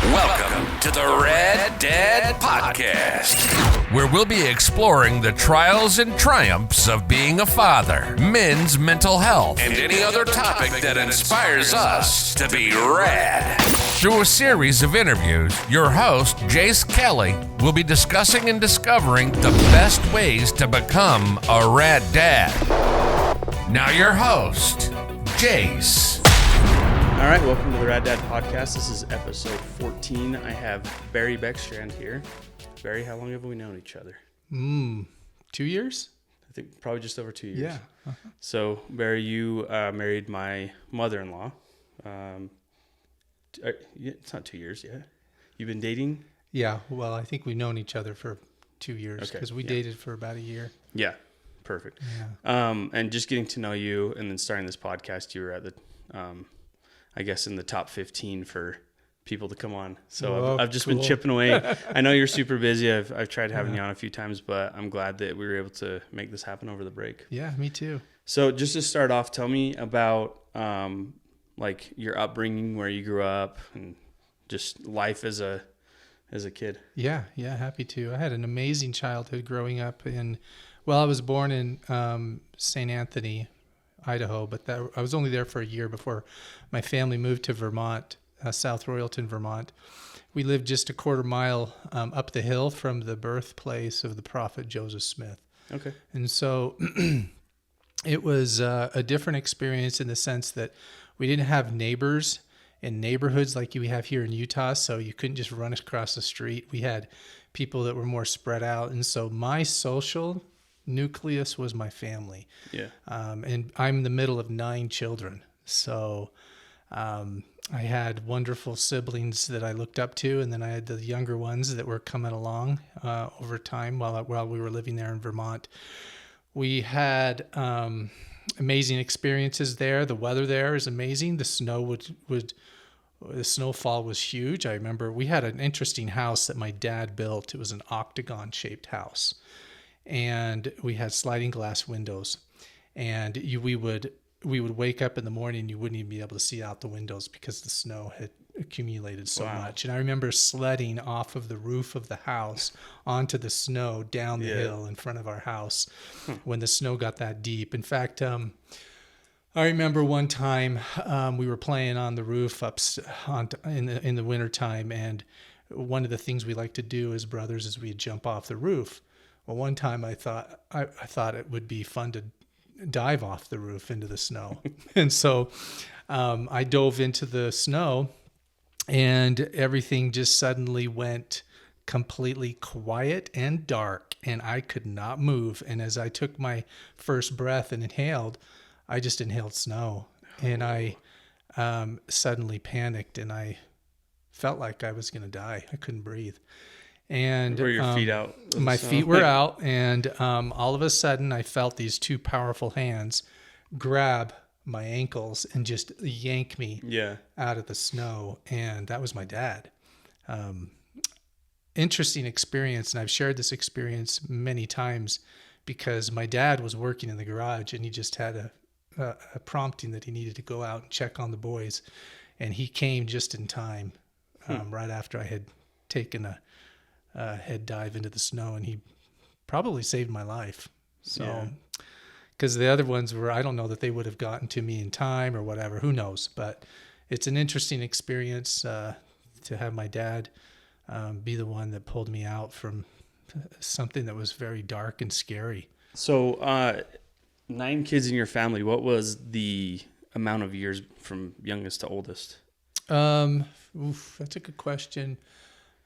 Welcome to the Red Dad Podcast, where we'll be exploring the trials and triumphs of being a father, men's mental health, and any other topic that inspires us to be rad. Through a series of interviews, your host, Jace Kelly, will be discussing and discovering the best ways to become a rad dad. Now your host, Jace. All right, welcome to the Rad Dad Podcast. This is episode 14. I have Barry Beckstrand here. Barry, how long have we known each other? 2 years? I think probably just over 2 years. Yeah. So, Barry, you married my mother-in-law. It's not 2 years yet. You've been dating? Yeah, well, I think we've known each other for 2 years because we dated for about a year. Yeah, perfect. Yeah. And just getting to know you and then starting this podcast, you were at the... I guess in the top 15 for people to come on. So I've just been chipping away. I know you're super busy. I've tried having you on a few times, but I'm glad that we were able to make this happen over the break. Yeah, me too. So just to start off, tell me about like your upbringing, where you grew up, and just life as a kid. Yeah, happy to. I had an amazing childhood growing up I was born in St. Anthony, Idaho, but I was only there for a year before my family moved to Vermont, South Royalton, Vermont. We lived just a quarter mile up the hill from the birthplace of the prophet Joseph Smith. Okay. And so it was a different experience in the sense that we didn't have neighbors in neighborhoods like we have here in Utah, so you couldn't just run across the street. We had people that were more spread out, and so my social nucleus was my family. Yeah. And I'm in the middle of 9 children. So I had wonderful siblings that I looked up to, and then I had the younger ones that were coming along over time while we were living there in Vermont. We had amazing experiences there. The weather there is amazing. The snow the snowfall was huge. I remember we had an interesting house that my dad built. It was an octagon-shaped house. And we had sliding glass windows, and we would wake up in the morning, you wouldn't even be able to see out the windows because the snow had accumulated so much. And I remember sledding off of the roof of the house onto the snow down the hill in front of our house when the snow got that deep. In fact, I remember one time we were playing on the roof in the wintertime, and one of the things we like to do as brothers is we'd jump off the roof. Well, one time I thought it would be fun to dive off the roof into the snow. And so I dove into the snow, and everything just suddenly went completely quiet and dark, and I could not move. And as I took my first breath and inhaled, I just inhaled snow. And I suddenly panicked, and I felt like I was going to die. I couldn't breathe. And were your feet out? My feet were out, and all of a sudden I felt these 2 powerful hands grab my ankles and just yank me out of the snow. And that was my dad. Interesting experience, and I've shared this experience many times because my dad was working in the garage, and he just had a prompting that he needed to go out and check on the boys, and he came just in time right after I had taken a head dive into the snow, and he probably saved my life. So, because the other ones I don't know that they would have gotten to me in time or whatever, who knows, but it's an interesting experience to have my dad be the one that pulled me out from something that was very dark and scary. So 9 kids in your family, what was the amount of years from youngest to oldest? That's a good question.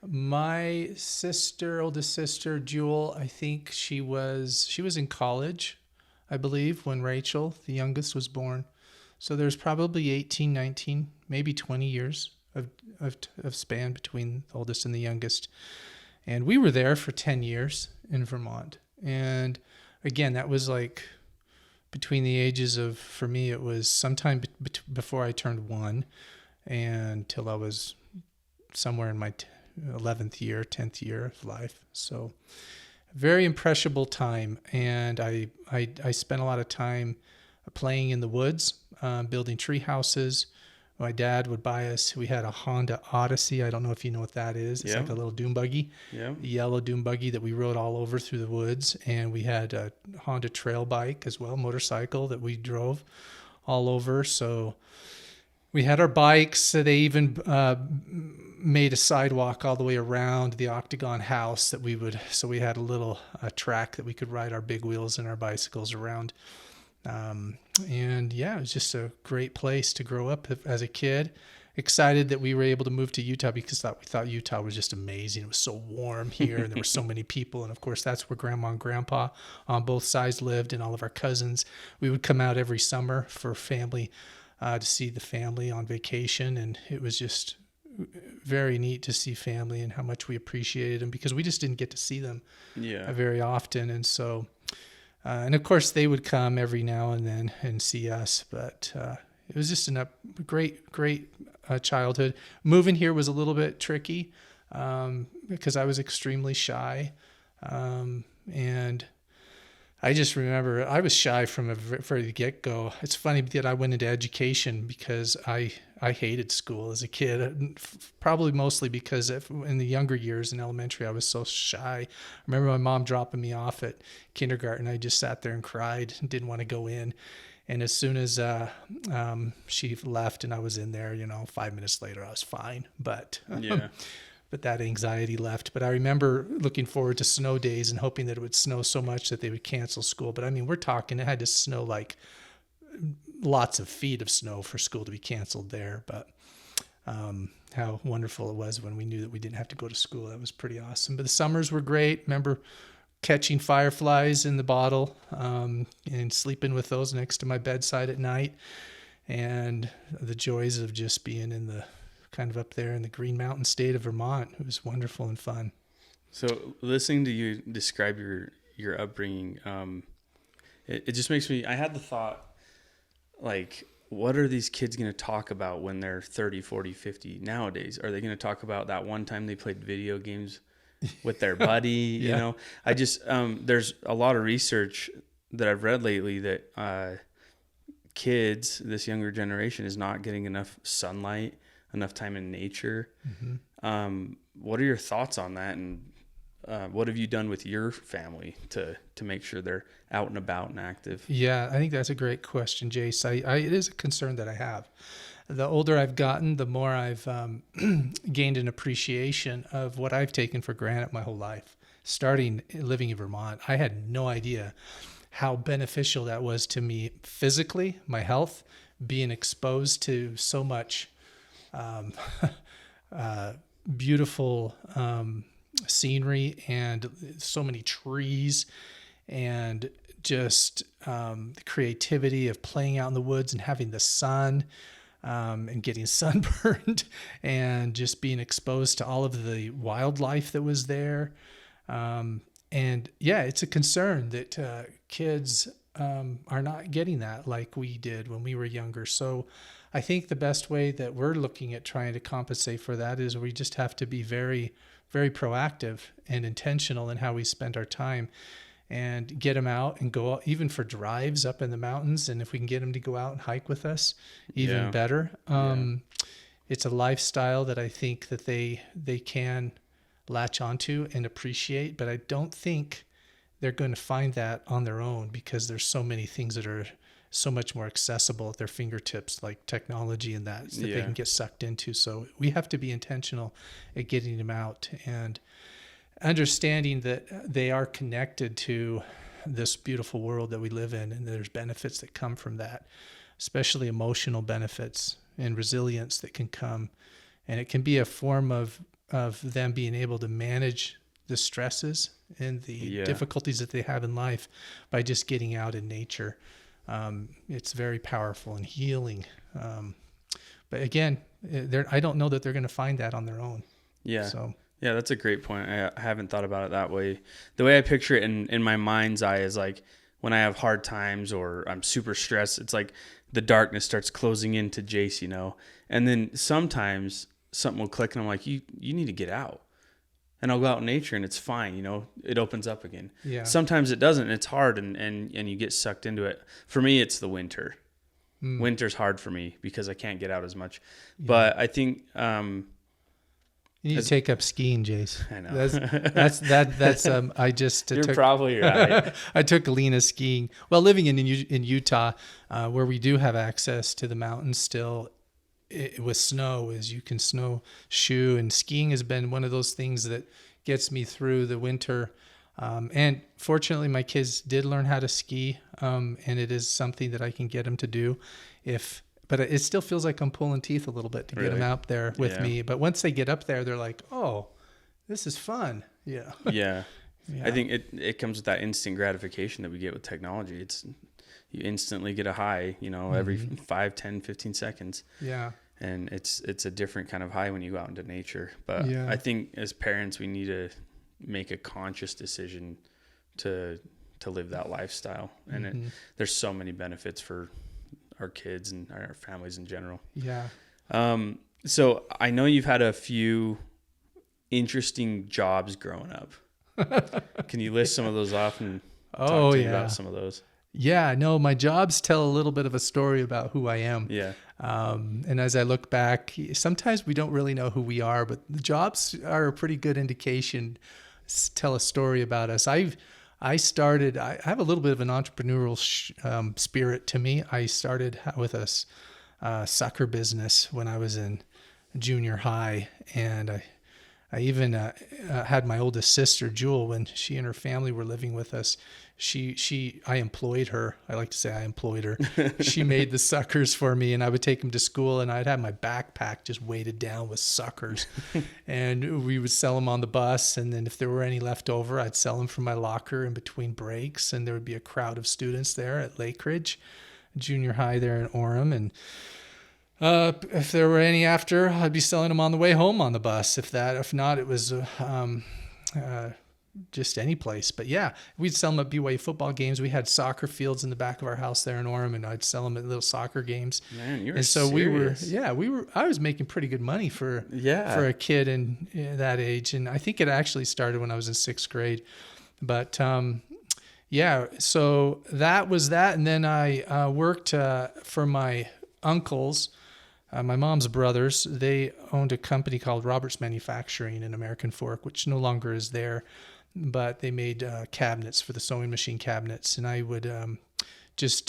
My oldest sister, Jewel, I think she was in college, I believe, when Rachel, the youngest, was born. So there's probably 18, 19, maybe 20 years of span between the oldest and the youngest. And we were there for 10 years in Vermont. And again, that was like between the ages of, for me, it was sometime before I turned 1 and till I was somewhere in my 11th year, 10th year of life. So very impressionable time. And I spent a lot of time playing in the woods, building tree houses. My dad would buy us, we had a Honda Odyssey. I don't know if you know what that is. It's like a little dune buggy, a yellow dune buggy that we rode all over through the woods. And we had a Honda trail bike as well, motorcycle that we drove all over. So we had our bikes. They even made a sidewalk all the way around the Octagon house that so we had a little track that we could ride our big wheels and our bicycles around. And yeah, it was just a great place to grow up as a kid. Excited that we were able to move to Utah because we thought Utah was just amazing. It was so warm here and there were so many people. And of course, that's where Grandma and Grandpa on both sides lived, and all of our cousins. We would come out every summer for family, to see the family on vacation. And it was just very neat to see family and how much we appreciated them, because we just didn't get to see them very often. And so, and of course, they would come every now and then and see us. But it was just a great childhood. Moving here was a little bit tricky because I was extremely shy. And I just remember I was shy from the very get-go. It's funny that I went into education because I hated school as a kid, probably mostly because in the younger years in elementary, I was so shy. I remember my mom dropping me off at kindergarten. I just sat there and cried and didn't want to go in. And as soon as she left and I was in there, 5 minutes later, I was fine. But but that anxiety left. But I remember looking forward to snow days and hoping that it would snow so much that they would cancel school. But I mean, we're talking, it had to snow like lots of feet of snow for school to be canceled there. But how wonderful it was when we knew that we didn't have to go to school. That was pretty awesome. But the summers were great. Remember catching fireflies in the bottle and sleeping with those next to my bedside at night. And the joys of just being in the kind of up there in the Green Mountain state of Vermont. It was wonderful and fun. So listening to you describe your upbringing, it just makes me, I had the thought, like, what are these kids going to talk about when they're 30, 40, 50 nowadays? Are they going to talk about that one time they played video games with their buddy? You know, I just, there's a lot of research that I've read lately that kids, this younger generation, is not getting enough sunlight, enough time in nature. Mm-hmm. What are your thoughts on that? And what have you done with your family to make sure they're out and about and active? Yeah, I think that's a great question, Jace. It is a concern that I have. The older I've gotten, the more I've gained an appreciation of what I've taken for granted my whole life. Starting living in Vermont, I had no idea how beneficial that was to me physically, my health, being exposed to so much beautiful scenery and so many trees, and just the creativity of playing out in the woods and having the sun and getting sunburned and just being exposed to all of the wildlife that was there. And yeah, it's a concern that kids are not getting that like we did when we were younger. So I think the best way that we're looking at trying to compensate for that is we just have to be very, very proactive and intentional in how we spend our time, and get them out and go out, even for drives up in the mountains. And if we can get them to go out and hike with us, even better. It's a lifestyle that I think that they can latch onto and appreciate, but I don't think they're going to find that on their own, because there's so many things that are so much more accessible at their fingertips, like technology and that they can get sucked into. So we have to be intentional at getting them out and understanding that they are connected to this beautiful world that we live in, and there's benefits that come from that, especially emotional benefits and resilience that can come. And it can be a form of them being able to manage the stresses and the difficulties that they have in life by just getting out in nature. It's very powerful and healing. But again, I don't know that they're going to find that on their own. Yeah, that's a great point. I haven't thought about it that way. The way I picture it in my mind's eye is like when I have hard times or I'm super stressed, it's like the darkness starts closing into Jace, and then sometimes something will click and I'm like, you need to get out. And I'll go out in nature and it's fine, it opens up again. Yeah. Sometimes it doesn't, and it's hard and you get sucked into it. For me, it's the winter. Winter's hard for me because I can't get out as much. Yeah. But I think you need to take up skiing, Jace. I know. That's I just You're probably right. I took Alina skiing. Well, living in Utah, where we do have access to the mountains still, with snow, is you can snowshoe, and skiing has been one of those things that gets me through the winter. And fortunately, my kids did learn how to ski, and it is something that I can get them to do. But it still feels like I'm pulling teeth a little bit to get them out there with me. But once they get up there, they're like, "Oh, this is fun." Yeah. Yeah. I think it comes with that instant gratification that we get with technology. You instantly get a high, every 5, 10, 15 seconds. Yeah. And it's a different kind of high when you go out into nature. But I think as parents, we need to make a conscious decision to live that lifestyle. And there's so many benefits for our kids and our families in general. Yeah. So I know you've had a few interesting jobs growing up. Can you list some of those off and talk to me about some of those? Yeah, no, my jobs tell a little bit of a story about who I am. Yeah. And as I look back, sometimes we don't really know who we are, but the jobs are a pretty good indication, tell a story about us. I have a little bit of an entrepreneurial spirit to me. I started with a sucker business when I was in junior high, and I even had my oldest sister, Jewel, when she and her family were living with us. I employed her. I like to say I employed her. She made the suckers for me, and I would take them to school, and I'd have my backpack just weighted down with suckers. And we would sell them on the bus, and then if there were any left over, I'd sell them from my locker in between breaks, and there would be a crowd of students there at Lake Ridge Junior High there in Orem, and if there were any after, I'd be selling them on the way home on the bus. If not, it was just any place. But yeah, we'd sell them at BYU football games. We had soccer fields in the back of our house there in Orem, and I'd sell them at little soccer games. Man, you were and so serious. I was making pretty good money for a kid in that age. And I think it actually started when I was in 6th grade. But so that was that. And then I worked for my uncles. My mom's brothers, they owned a company called Roberts Manufacturing in American Fork, which no longer is there, but they made cabinets for the sewing machine cabinets. And I would just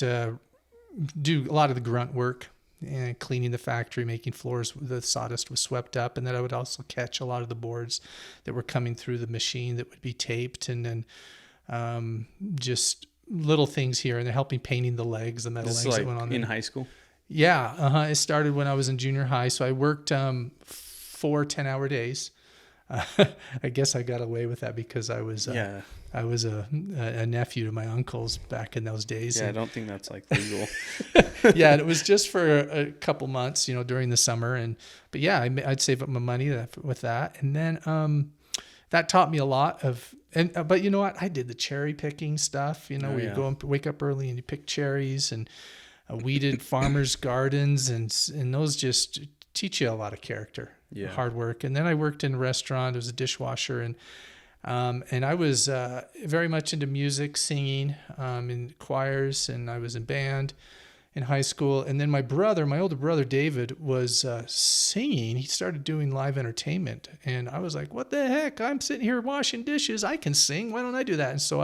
do a lot of the grunt work and cleaning the factory, making floors. The sawdust was swept up. And then I would also catch a lot of the boards that were coming through the machine that would be taped. And then just little things here, and helping painting the legs, the metal legs that went on there. In high school? Yeah, it started when I was in junior high. So I worked 4 10-hour days. I guess I got away with that because I was a nephew to my uncles back in those days. Yeah, and I don't think that's legal. Yeah, and it was just for a couple months, during the summer. But yeah, I'd save up my money with that, and then that taught me a lot of. But you know what? I did the cherry picking stuff. Where you go and wake up early and you pick cherries and. Weeded farmers' gardens, and those just teach you a lot of character, hard work. And then I worked in a restaurant as a dishwasher, and I was very much into music, singing in choirs, and I was in band in high school. And then my older brother David, was singing. He started doing live entertainment, and I was like, "What the heck? I'm sitting here washing dishes. I can sing. Why don't I do that?" And so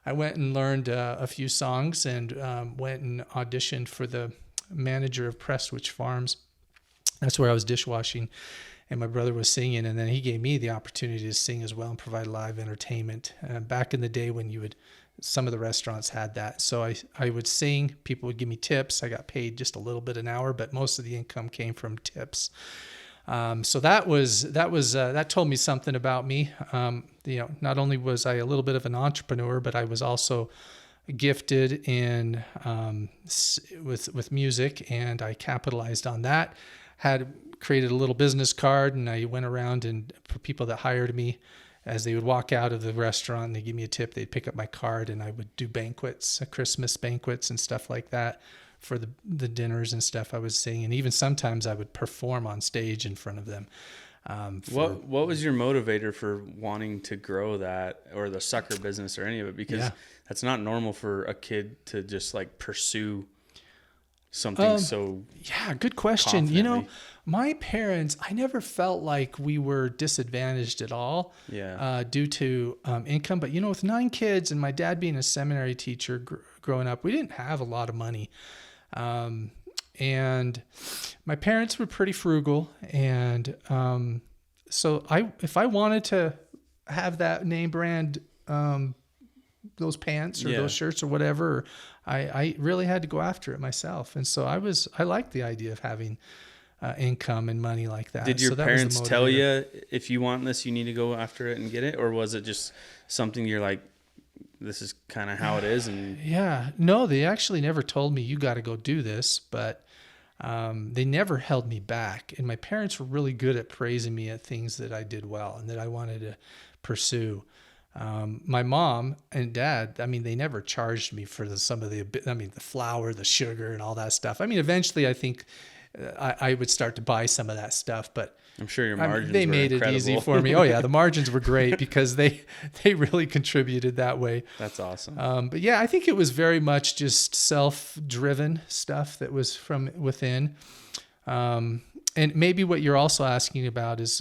I went and learned a few songs, and went and auditioned for the manager of Prestwich Farms. That's where I was dishwashing, and my brother was singing, and then he gave me the opportunity to sing as well and provide live entertainment. Back in the day when some of the restaurants had that. So I would sing, people would give me tips. I got paid just a little bit an hour, but most of the income came from tips. So that told me something about me. Not only was I a little bit of an entrepreneur, but I was also gifted in with music, and I capitalized on that. Had created a little business card, and I went around, and for people that hired me, as they would walk out of the restaurant and they give me a tip, they'd pick up my card, and I would do banquets, Christmas banquets and stuff like that. For the dinners and stuff I was singing, and even sometimes I would perform on stage in front of them. What was your motivator for wanting to grow that, or the sucker business, or any of it? Because that's not normal for a kid to just pursue something so Yeah, good question. confidently? My parents, I never felt like we were disadvantaged at all due to income. But, with 9 kids and my dad being a seminary teacher growing up, we didn't have a lot of money. And my parents were pretty frugal. And so if I wanted to have that name brand, those pants or those shirts or whatever, I really had to go after it myself. And so I liked the idea of having income and money like that. Did your parents tell you, if you want this, you need to go after it and get it? Or was it just something you're like, this is kind of how it is? And yeah, no, they actually never told me you got to go do this, but they never held me back. And my parents were really good at praising me at things that I did well and that I wanted to pursue. My mom and dad, they never charged me for the flour, the sugar and all that stuff. Eventually I think I would start to buy some of that stuff, but I'm sure your margins they were made incredible. it easy for me. Oh yeah. The margins were great because they really contributed that way. That's awesome. But yeah, I think it was very much just self-driven stuff that was from within. And maybe what you're also asking about is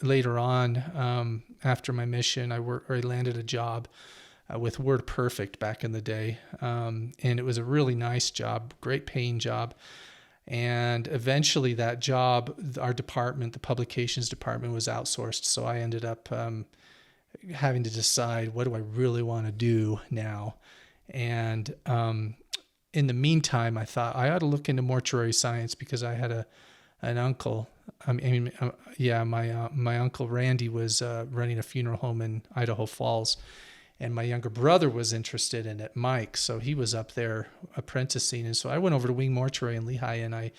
later on, after my mission, I landed a job with WordPerfect back in the day. And it was a really nice job, great paying job. And eventually that job, our department, the publications department, was outsourced. So I ended up having to decide, what do I really want to do now? And in the meantime, I thought I ought to look into mortuary science because I had an uncle. My uncle Randy was running a funeral home in Idaho Falls, and my younger brother was interested in it, Mike. So he was up there apprenticing, and so I went over to Wing Mortuary in Lehigh, and I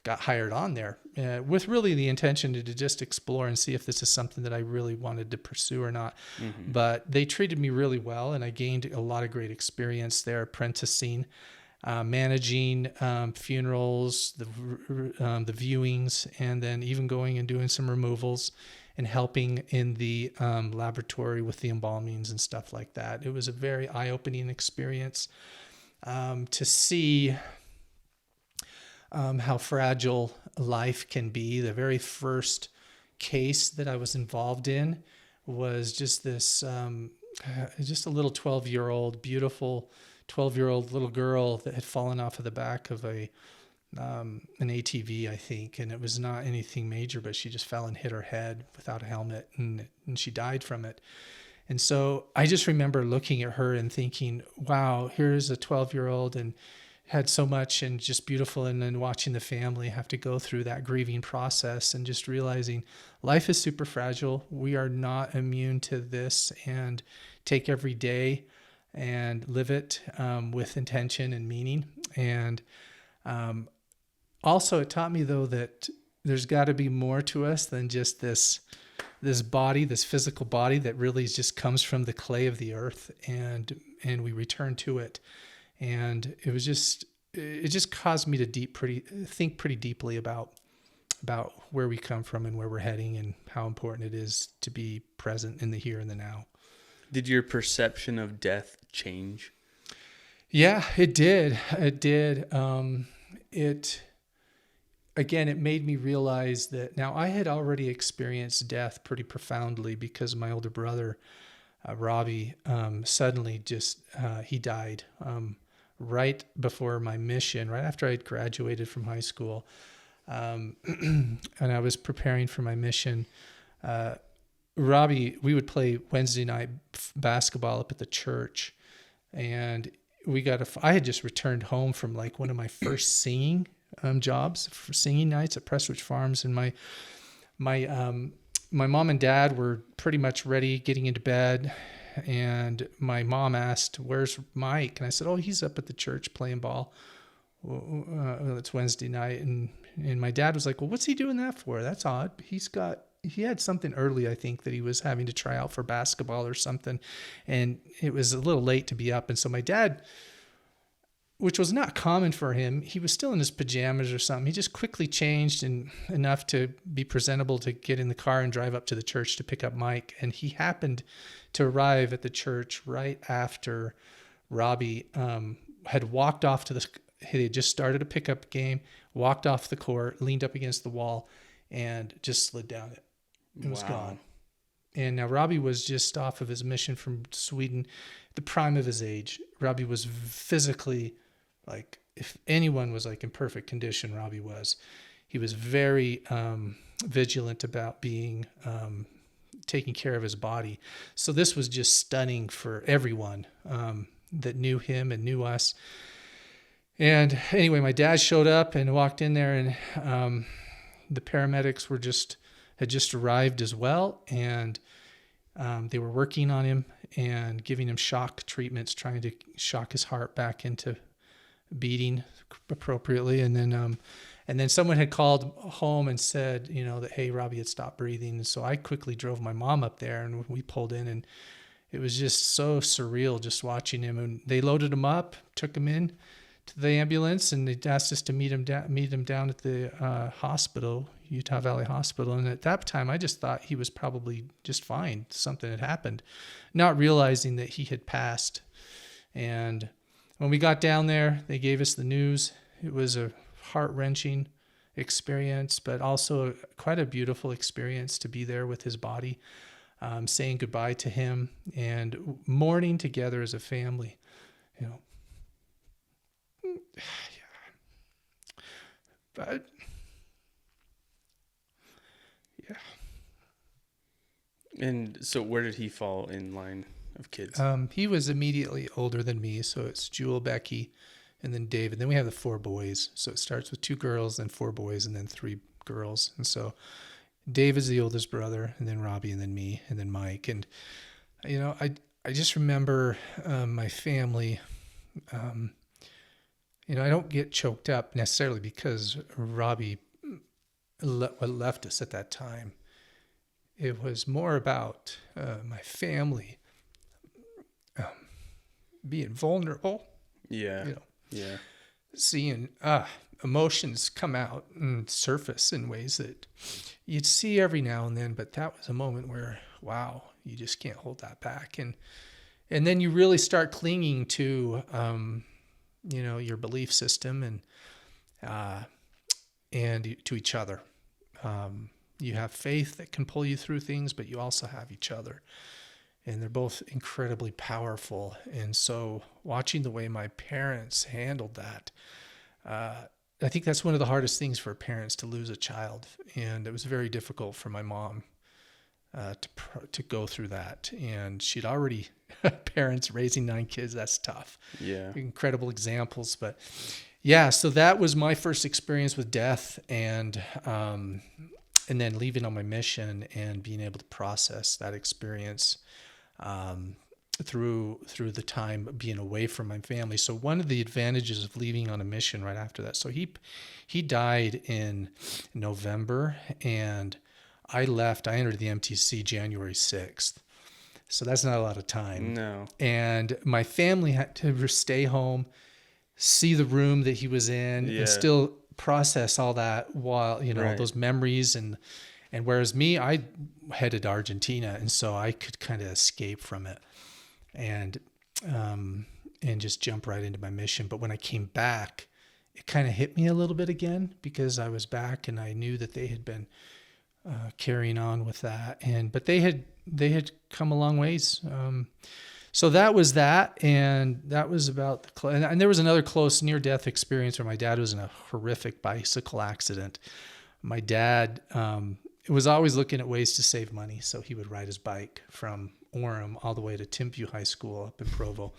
got hired on there with really the intention to just explore and see if this is something that I really wanted to pursue or not. Mm-hmm. But they treated me really well, and I gained a lot of great experience there apprenticing. Managing funerals, the viewings, and then even going and doing some removals and helping in the laboratory with the embalmings and stuff like that. It was a very eye-opening experience to see how fragile life can be. The very first case that I was involved in was just this, just a little 12-year-old, beautiful 12-year-old little girl that had fallen off of the back of an ATV, I think, and it was not anything major, but she just fell and hit her head without a helmet, and she died from it. And so I just remember looking at her and thinking, wow, here's a 12-year-old and had so much and just beautiful, and then watching the family have to go through that grieving process and just realizing life is super fragile. We are not immune to this, and take every day and live it with intention and meaning. And also it taught me, though, that there's got to be more to us than just this body, this physical body that really just comes from the clay of the earth, and we return to it. And it just caused me to think pretty deeply about where we come from and where we're heading, and how important it is to be present in the here and the now. Did your perception of death change? Yeah, it did. It did. It made me realize that now I had already experienced death pretty profoundly because my older brother, Robbie, suddenly he died right before my mission, right after I had graduated from high school. And I was preparing for my mission. Robbie, we would play Wednesday night basketball up at the church, and I had just returned home from like one of my first singing jobs for singing nights at Prestwich Farms, and my mom and dad were pretty much ready, getting into bed, and my mom asked, "Where's Mike?" And I said, "Oh, he's up at the church playing ball. It's Wednesday night." And my dad was like, "Well, what's he doing that for? That's odd. He had something early, I think, that he was having to try out for basketball or something, and it was a little late to be up." And so my dad, which was not common for him, he was still in his pajamas or something. He just quickly changed enough to be presentable to get in the car and drive up to the church to pick up Mike. And he happened to arrive at the church right after Robbie had walked off he had just started a pickup game, walked off the court, leaned up against the wall, and just slid down it. It was gone. And now Robbie was just off of his mission from Sweden, the prime of his age. Robbie was physically, like, if anyone was like in perfect condition, Robbie was. He was very vigilant about being taking care of his body. So this was just stunning for everyone that knew him and knew us. And anyway, my dad showed up and walked in there, and the paramedics had just arrived as well, and they were working on him and giving him shock treatments, trying to shock his heart back into beating appropriately. And then someone had called home and said, that, hey, Robbie had stopped breathing. And so I quickly drove my mom up there, and we pulled in, and it was just so surreal just watching him. And they loaded him up, took him in to the ambulance, and they asked us to meet him down at the hospital, Utah Valley Hospital. And at that time, I just thought he was probably just fine. Something had happened, not realizing that he had passed. And when we got down there, they gave us the news. It was a heart-wrenching experience, but also quite a beautiful experience to be there with his body, saying goodbye to him and mourning together as a family. But yeah. And so where did he fall in line of kids? He was immediately older than me, so it's Jewel, Becky, and then David. Then we have the 4 boys. So it starts with 2 girls, then 4 boys, and then 3 girls. And so Dave is the oldest brother, and then Robbie, and then me, and then Mike. And I just remember my family. I don't get choked up necessarily because Robbie left us at that time. It was more about my family being vulnerable. Yeah. Yeah. Seeing emotions come out and surface in ways that you'd see every now and then, but that was a moment where, wow, you just can't hold that back. And then you really start clinging to your belief system and to each other. You have faith that can pull you through things, but you also have each other. And they're both incredibly powerful. And so watching the way my parents handled that, I think that's one of the hardest things for parents, to lose a child. And it was very difficult for my mom to go through that. And she'd already, parents raising 9 kids, that's tough. Yeah. Incredible examples. But yeah, so that was my first experience with death, and then leaving on my mission and being able to process that experience through the time being away from my family. So one of the advantages of leaving on a mission right after that, so he died in November, and I entered the MTC January 6th. So that's not a lot of time. No. And my family had to stay home, see the room that he was in, and still process all that while, right. those memories. And whereas me, I headed to Argentina, and so I could kind of escape from it and just jump right into my mission. But when I came back, it kind of hit me a little bit again, because I was back and I knew that they had been carrying on with that. But they had come a long ways. So that was that. And that was about and there was another close near-death experience where my dad was in a horrific bicycle accident. My dad was always looking at ways to save money. So he would ride his bike from Orem all the way to Timpview High School up in Provo.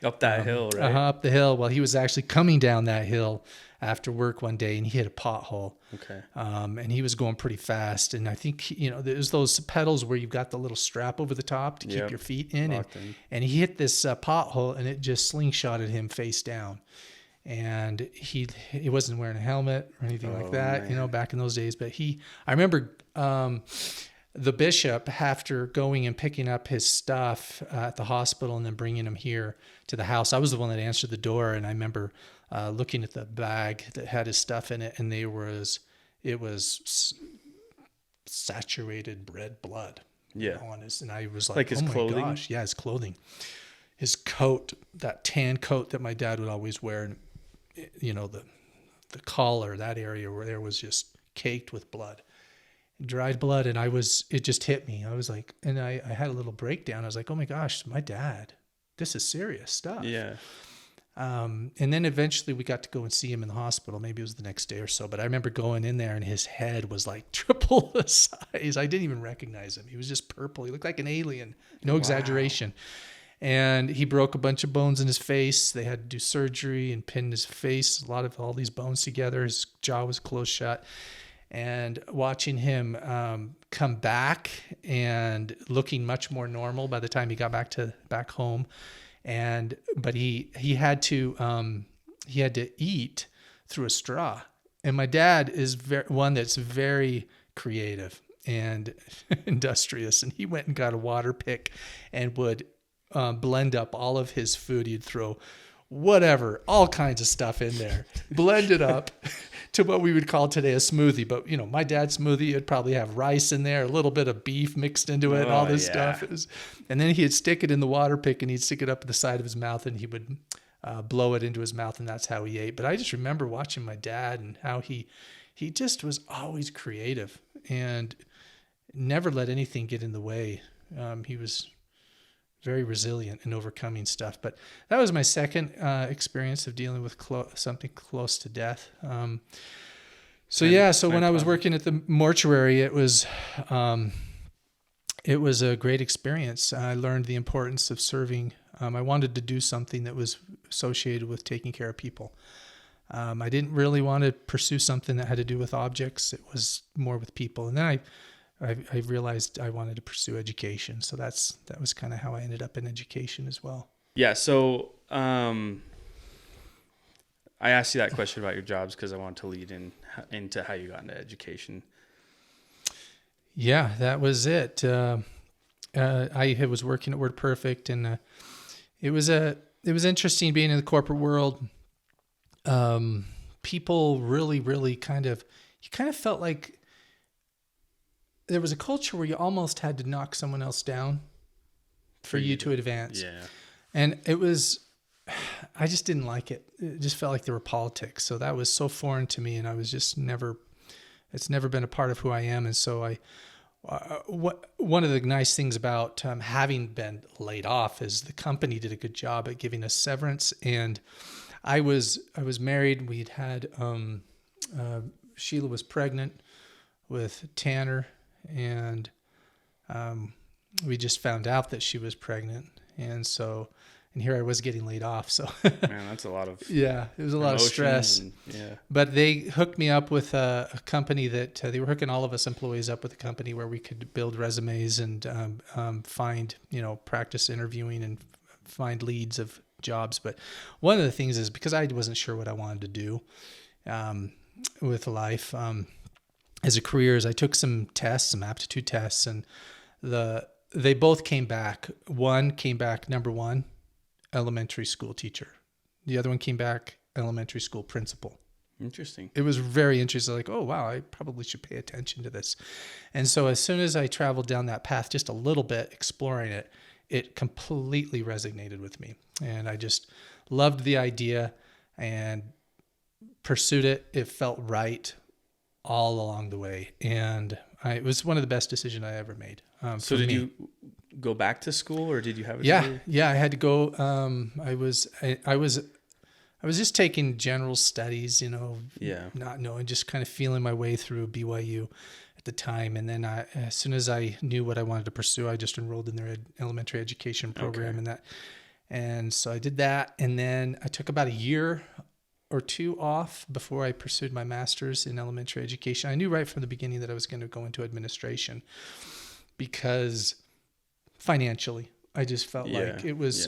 Up that hill, right? Up the hill. Well, he was actually coming down that hill after work one day, and he hit a pothole. Okay. And he was going pretty fast. And I think, there's those pedals where you've got the little strap over the top to keep your feet in. And he hit this pothole, and it just slingshotted him face down. And he wasn't wearing a helmet or anything like that, man. Back in those days. But I remember the bishop, after going and picking up his stuff at the hospital and then bringing him here to the house, I was the one that answered the door. And I remember looking at the bag that had his stuff in it, and it was saturated red blood. Yeah. On his, and I was like his clothing? Gosh. Yeah, his clothing. His coat, that tan coat that my dad would always wear. the collar, that area where there was just caked with blood, dried blood. And it just hit me. I was like, and I had a little breakdown. I was like, oh my gosh, my dad, this is serious stuff. Yeah. And then eventually we got to go and see him in the hospital. Maybe it was the next day or so, but I remember going in there and his head was like triple the size. I didn't even recognize him. He was just purple. He looked like an alien. No exaggeration. And he broke a bunch of bones in his face. They had to do surgery and pin his face, all these bones together. His jaw was closed shut. And watching him come back and looking much more normal by the time he got back home. But he had to eat through a straw. And my dad is one that's very creative and industrious. And he went and got a water pick and would blend up all of his food. He'd throw all kinds of stuff in there, blend it up to what we would call today a smoothie. But, my dad's smoothie, it'd probably have rice in there, a little bit of beef mixed into it, and all this stuff. And then he'd stick it in the water pick and he'd stick it up the side of his mouth and he would blow it into his mouth, and that's how he ate. But I just remember watching my dad and how he just was always creative and never let anything get in the way. He was very resilient in overcoming stuff. But that was my second experience of dealing with something close to death. So when I was working at the mortuary, it was a great experience. I learned the importance of serving. I wanted to do something that was associated with taking care of people. I didn't really want to pursue something that had to do with objects. It was more with people. And then I realized I wanted to pursue education. So that was kind of how I ended up in education as well. Yeah. So I asked you that question about your jobs because I wanted to lead into how you got into education. Yeah, that was it. I was working at WordPerfect, and it was interesting being in the corporate world. People really, really you kind of felt like there was a culture where you almost had to knock someone else down for you to advance. Yeah. And I just didn't like it. It just felt like there were politics. So that was so foreign to me, and I was just it's never been a part of who I am. And so one of the nice things about having been laid off is the company did a good job at giving us severance. And I was married. We'd had, Sheila was pregnant with Tanner, and we just found out that she was pregnant. And here I was getting laid off. So man, that's a lot of it was a lot of stress. But they hooked me up with a company that they were hooking all of us employees up with a company where we could build resumes and find, practice interviewing and find leads of jobs. But one of the things is because I wasn't sure what I wanted to do with life as a career, is I took some aptitude tests, and they both came back. One came back number one, elementary school teacher. The other one came back elementary school principal. Interesting. It was very interesting. Like, oh, wow, I probably should pay attention to this. And so as soon as I traveled down that path, just a little bit, exploring it, it completely resonated with me. And I just loved the idea and pursued it. It felt right all along the way. And it was one of the best decisions I ever made. So did you go back to school, or did you have a career? Yeah, I had to go. I was just taking general studies, not knowing, just kind of feeling my way through BYU at the time. And then as soon as I knew what I wanted to pursue, I just enrolled in their elementary education program. Okay. And so I did that. And then I took about a year or two off before I pursued my master's in elementary education. I knew right from the beginning that I was going to go into administration because financially, I just felt like it was,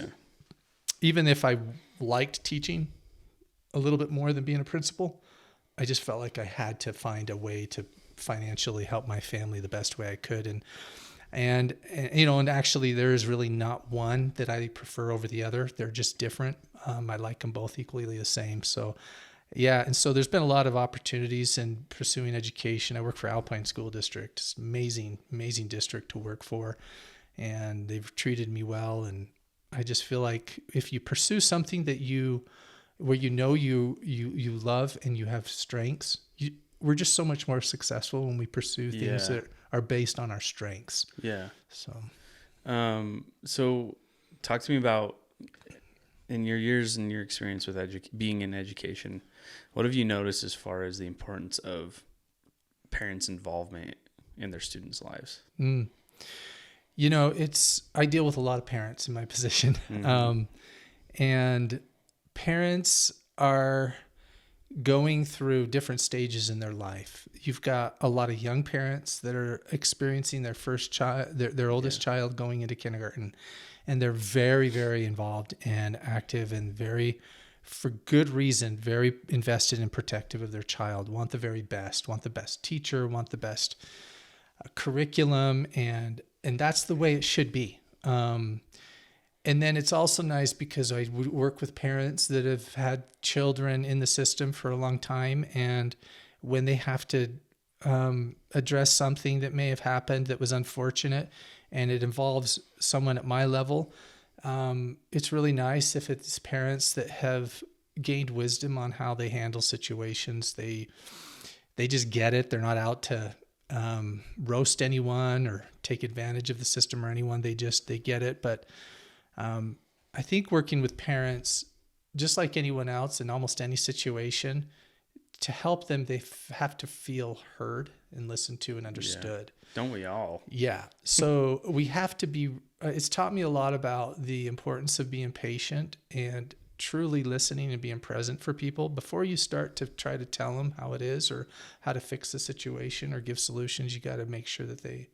even if I liked teaching a little bit more than being a principal, I just felt like I had to find a way to financially help my family the best way I could. And actually there is really not one that I prefer over the other. They're just different. I like them both equally the same. So and so there's been a lot of opportunities in pursuing education. I work for Alpine School District. It's an amazing, amazing district to work for. And they've treated me well. And I just feel like if you pursue something that you where you love and you have strengths. We're just so much more successful when we pursue things that are based on our strengths. Yeah. So talk to me about, in your years and your experience with being in education, what have you noticed as far as the importance of parents' involvement in their students' lives? I deal with a lot of parents in my position. And parents are going through different stages in their life. You've got a lot of young parents that are experiencing their first child, their oldest child going into kindergarten, and they're very, very involved and active and very, for good reason, very invested and protective of their child, want the very best, want the best teacher, want the best curriculum, and that's the way it should be. And then it's also nice because I work with parents that have had children in the system for a long time. And when they have to address something that may have happened that was unfortunate and it involves someone at my level, it's really nice if it's parents that have gained wisdom on how they handle situations. They just get it. They're not out to roast anyone or take advantage of the system or anyone. They get it. But I think working with parents, just like anyone else in almost any situation, to help them, they have to feel heard and listened to and understood. Yeah. Don't we all? Yeah. So we have to be, it's taught me a lot about the importance of being patient and truly listening and being present for people before you start to try to tell them how it is or how to fix the situation or give solutions. You got to make sure that they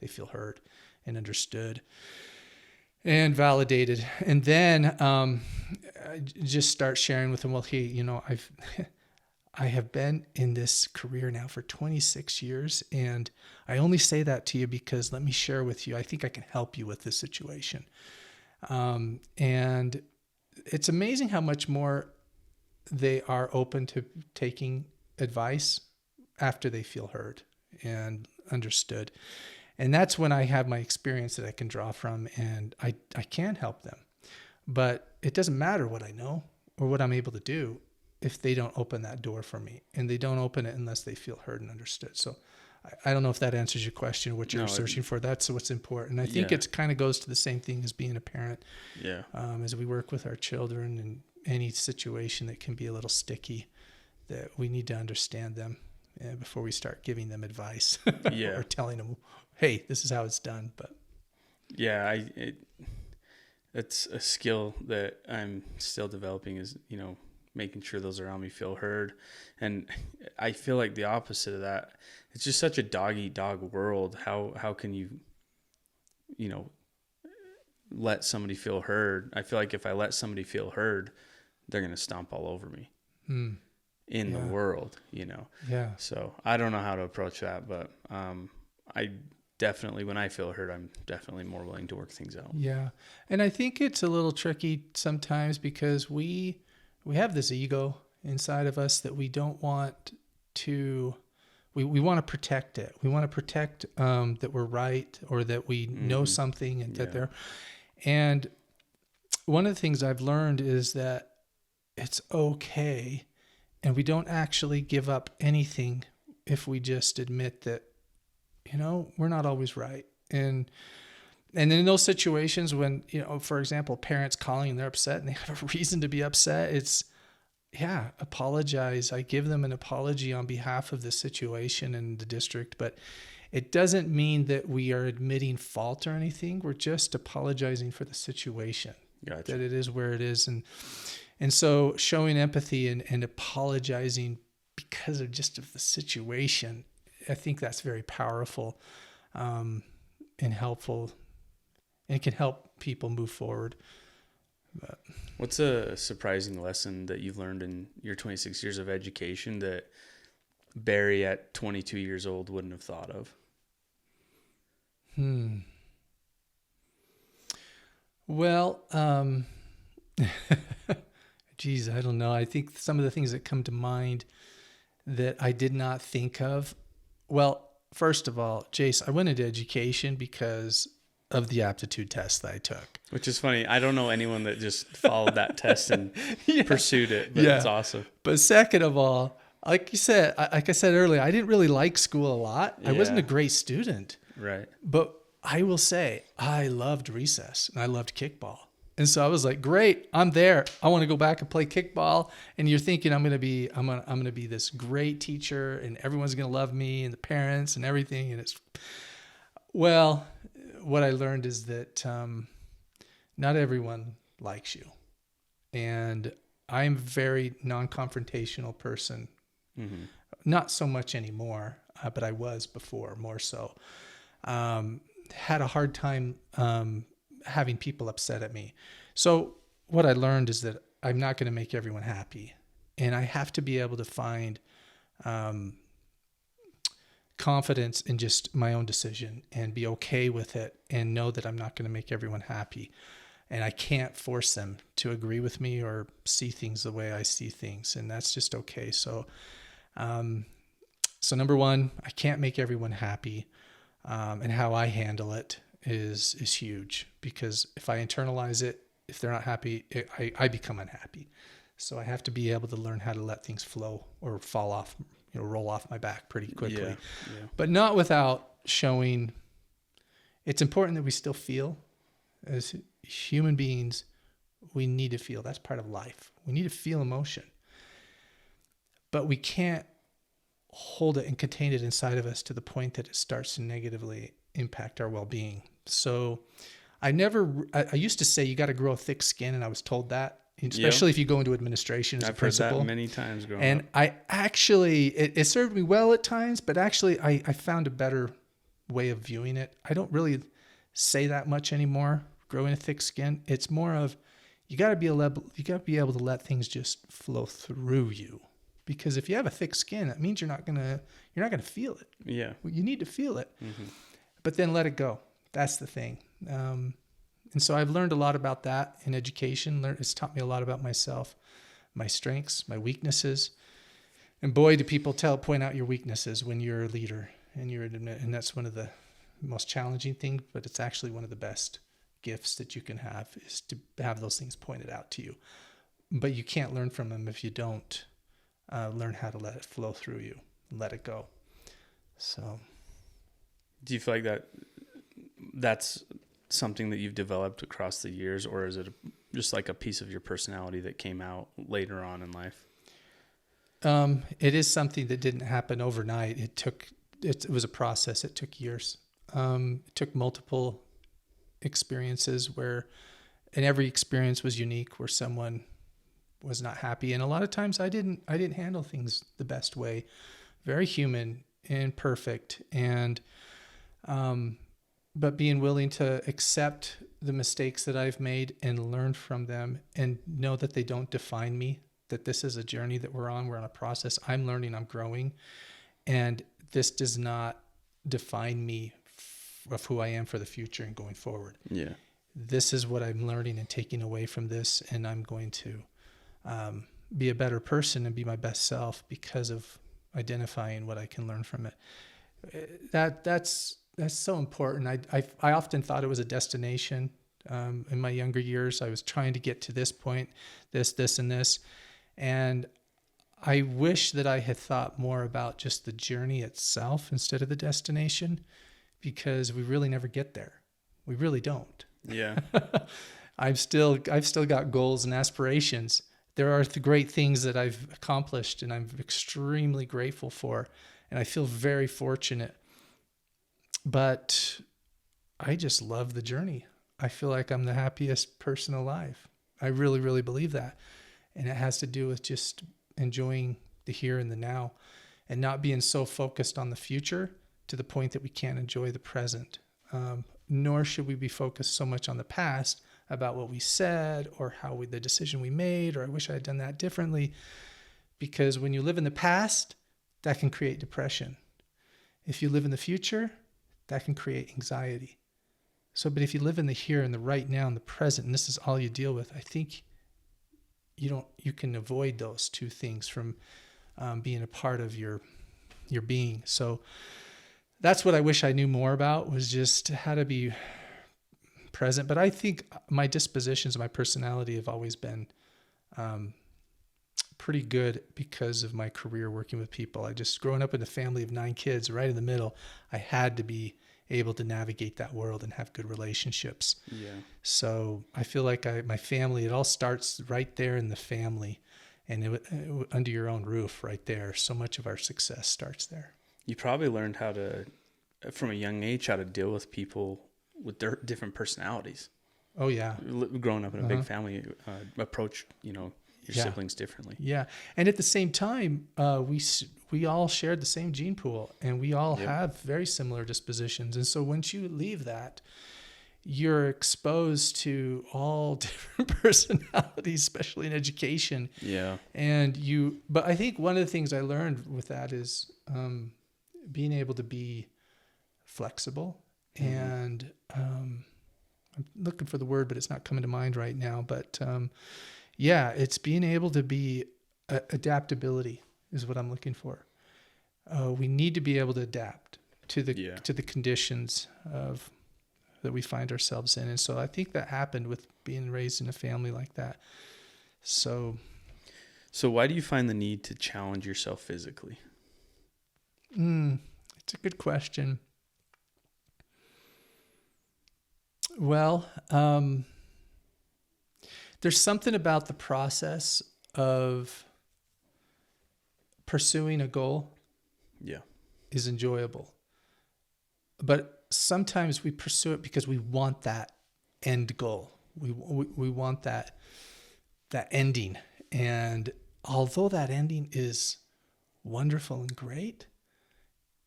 feel heard and understood and validated. And then just start sharing with them, well, hey, I have been in this career now for 26 years, and I only say that to you because let me share with you, I think I can help you with this situation. And it's amazing how much more they are open to taking advice after they feel heard and understood. And that's when I have my experience that I can draw from, and I can help them. But it doesn't matter what I know or what I'm able to do if they don't open that door for me, and they don't open it unless they feel heard and understood. So I don't know if that answers your question or what you're searching for. That's what's important. I think it kind of goes to the same thing as being a parent. Yeah. As we work with our children in any situation that can be a little sticky, that we need to understand them before we start giving them advice or telling them, hey, this is how it's done. But yeah, that's a skill that I'm still developing, is, making sure those around me feel heard. And I feel like the opposite of that, it's just such a dog-eat-dog world. How can you let somebody feel heard? I feel like if I let somebody feel heard, they're going to stomp all over me in the world, Yeah. So I don't know how to approach that, but I definitely, when I feel heard, I'm definitely more willing to work things out. Yeah. And I think it's a little tricky sometimes because we have this ego inside of us that we don't want to, we want to protect it. We want to protect that we're right or that we know something and that they're, and one of the things I've learned is that it's okay, and we don't actually give up anything if we just admit that, we're not always right. And in those situations when, for example, parents calling and they're upset and they have a reason to be upset, it's, apologize. I give them an apology on behalf of the situation and the district, but it doesn't mean that we are admitting fault or anything. We're just apologizing for the situation. Gotcha. That it is where it is. And so showing empathy and apologizing because of the situation, I think that's very powerful and helpful, and it can help people move forward. But what's a surprising lesson that you've learned in your 26 years of education that Barry at 22 years old wouldn't have thought of? Well, geez, I don't know. I think some of the things that come to mind that I did not think of. Well, first of all, Jace, I went into education because of the aptitude test that I took. Which is funny. I don't know anyone that just followed that test and pursued it, but it's awesome. But second of all, like I said earlier, I didn't really like school a lot. I wasn't a great student. Right. But I will say I loved recess and I loved kickball. And so I was like, great, I'm there. I want to go back and play kickball. And you're thinking I'm going to be this great teacher and everyone's going to love me and the parents and everything. And what I learned is that not everyone likes you. And I'm a very non-confrontational person. Mm-hmm. Not so much anymore, but I was before, more so. Had a hard time having people upset at me. So what I learned is that I'm not going to make everyone happy. And I have to be able to find confidence in just my own decision and be okay with it and know that I'm not going to make everyone happy. And I can't force them to agree with me or see things the way I see things. And that's just okay. So number one, I can't make everyone happy. And how I handle it is huge, because if I internalize it, if they're not happy, I become unhappy. So I have to be able to learn how to let things flow or fall off, roll off my back pretty quickly, but not without showing. It's important that we still feel. As human beings, we need to feel. That's part of life. We need to feel emotion, but we can't hold it and contain it inside of us to the point that it starts to negatively impact our well-being. So I used to say you got to grow a thick skin, and I was told that, especially if you go into administration as a principal. I've heard that many times growing up. And I actually, it served me well at times, but actually I found a better way of viewing it. I don't really say that much anymore, growing a thick skin. It's more of, you got to be able to let things just flow through you. Because if you have a thick skin, that means you're not gonna feel it. Yeah. You need to feel it, but then let it go. That's the thing. And so I've learned a lot about that in education. It's taught me a lot about myself, my strengths, my weaknesses. And boy, do people point out your weaknesses when you're a leader and that's one of the most challenging things, but it's actually one of the best gifts that you can have, is to have those things pointed out to you. But you can't learn from them if you don't learn how to let it flow through you and let it go. So do you feel like that's something that you've developed across the years, or is it just like a piece of your personality that came out later on in life? It is something that didn't happen overnight. It was a process. It took years. It took multiple experiences and every experience was unique, where someone was not happy. And a lot of times I didn't handle things the best way. Very human, imperfect. And, but being willing to accept the mistakes that I've made and learn from them and know that they don't define me, that this is a journey that we're on a process. I'm learning, I'm growing, and this does not define me of who I am for the future and going forward. Yeah. This is what I'm learning and taking away from this. And I'm going to, be a better person and be my best self because of identifying what I can learn from it. That's so important. I often thought it was a destination. In my younger years, I was trying to get to this point, this, and this. And I wish that I had thought more about just the journey itself instead of the destination, because we really never get there. We really don't. Yeah. I've still got goals and aspirations. There are great things that I've accomplished and I'm extremely grateful for. And I feel very fortunate, but I just love the journey. I feel like I'm the happiest person alive. I really, really believe that. And it has to do with just enjoying the here and the now and not being so focused on the future to the point that we can't enjoy the present. Nor should we be focused so much on the past about what we said or the decision we made, or I wish I had done that differently. Because when you live in the past, that can create depression. If you live in the future, that can create anxiety. But if you live in the here and the right now and the present, and this is all you deal with, I think you can avoid those two things from being a part of your being. So that's what I wish I knew more about, was just how to be present. But I think my dispositions, my personality have always been pretty good because of my career working with people. I just, growing up in a family of 9 kids, right in the middle, I had to be able to navigate that world and have good relationships. Yeah. So I feel like my family, it all starts right there in the family and under your own roof right there. So much of our success starts there. You probably learned how to, from a young age, how to deal with people with their different personalities. Oh yeah. Growing up in a big family, approach, your siblings differently. Yeah. And at the same time, we all shared the same gene pool, and we all have very similar dispositions. And so once you leave that, you're exposed to all different personalities, especially in education. Yeah. But I think one of the things I learned with that is being able to be flexible. And I'm looking for the word, but it's not coming to mind right now. But it's being able to be adaptability is what I'm looking for. We need to be able to adapt to the conditions that we find ourselves in. And so I think that happened with being raised in a family like that. So why do you find the need to challenge yourself physically? It's a good question. Well, there's something about the process of pursuing a goal is enjoyable. But sometimes we pursue it because we want that end goal. We want that ending. And although that ending is wonderful and great,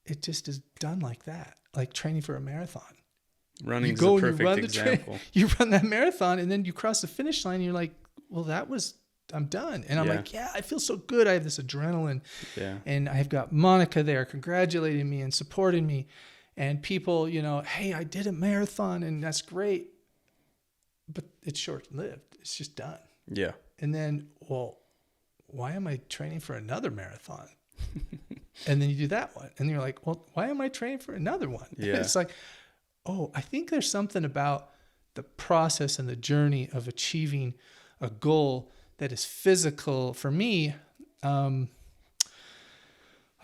it just is done like that, like training for a marathon. Running is a perfect example. You run that marathon and then you cross the finish line and you're like, well, I'm done. And I'm like, I feel so good. I have this adrenaline. Yeah. And I've got Monica there congratulating me and supporting me. And people, hey, I did a marathon and that's great. But it's short-lived. It's just done. Yeah. And then, well, why am I training for another marathon? And then you do that one. And you're like, well, why am I training for another one? Yeah. It's like, oh, I think there's something about the process and the journey of achieving a goal that is physical. For me, I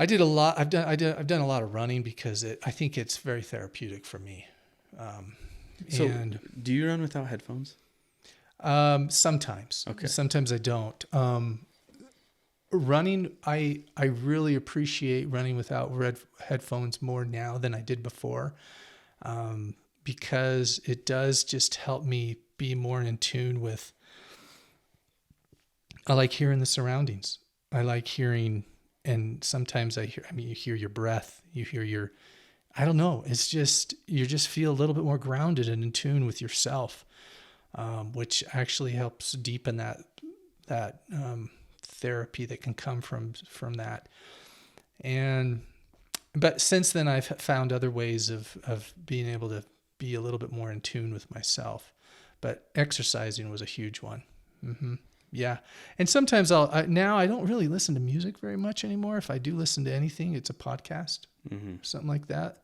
did a lot. I've done a lot of running because I think it's very therapeutic for me. And do you run without headphones? Sometimes. Okay. Sometimes I don't. Running, I really appreciate running without headphones more now than I did before, because it does just help me be more in tune with. I like hearing the surroundings. I like hearing, and sometimes you hear your breath, you hear I don't know. It's just, you just feel a little bit more grounded and in tune with yourself, which actually helps deepen that therapy that can come from that. But since then I've found other ways of being able to be a little bit more in tune with myself, but exercising was a huge one. Mm-hmm. Yeah. And sometimes now I don't really listen to music very much anymore. If I do listen to anything, it's a podcast, something like that.